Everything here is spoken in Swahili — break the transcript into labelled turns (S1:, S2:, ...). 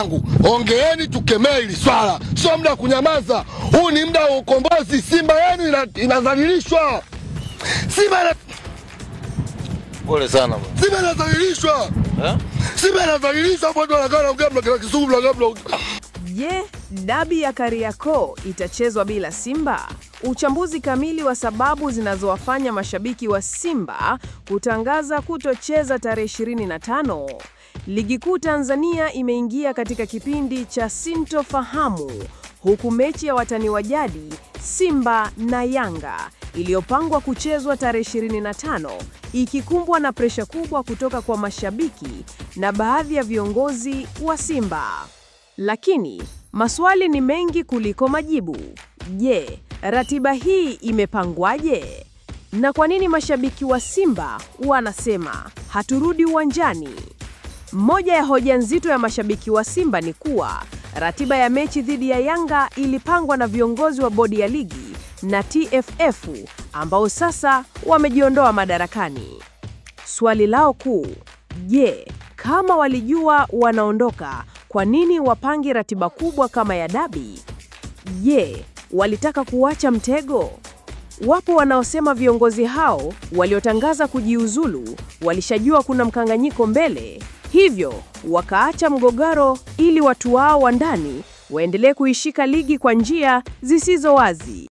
S1: zangu, ongeeni tukemee hili swala. Sio muda kunyamaza. Huu ni muda wa ukombozi. Simba yenu inadhalilishwa.
S2: Pole sana bwana.
S1: Simba inadhalilishwa. Simba inadhalilishwa, hapo watu wanakaa na ugabla kila Kisugu la gabla.
S3: Je, dabi ya Kariakoo itachezwa bila Simba? Uchambuzi kamili wa sababu zinazowafanya mashabiki wa Simba kutangaza kutocheza tarehe 25. Ligi Kuu Tanzania imeingia katika kipindi cha sintofahamu, huku mechi ya watani wa jadi Simba na Yanga iliyopangwa kuchezwa tarehe 25 ikikumbwa na presha kubwa kutoka kwa mashabiki na baadhi ya viongozi wa Simba. Lakini maswali ni mengi kuliko majibu. Je, ratiba hii imepangwaje? Na kwa nini mashabiki wa Simba wanasema haturudi uwanjani? Moja ya hoja nzito ya mashabiki wa Simba ni kuwa ratiba ya mechi dhidi ya Yanga ilipangwa na viongozi wa bodi ya ligi na TFF ambao sasa wamejiondoa madarakani. Swali lao kuu, je, kama walijua wanaondoka, kwa nini wapange ratiba kubwa kama ya dabi? Je, walitaka kuacha mtego? Wapo wanaosema viongozi hao waliotangaza kujiuzulu walishajua kuna mkanganyiko mbele, hivyo wakaacha mgogoro ili watu wao wa ndani waendelee kuishika ligi kwa njia zisizo wazi.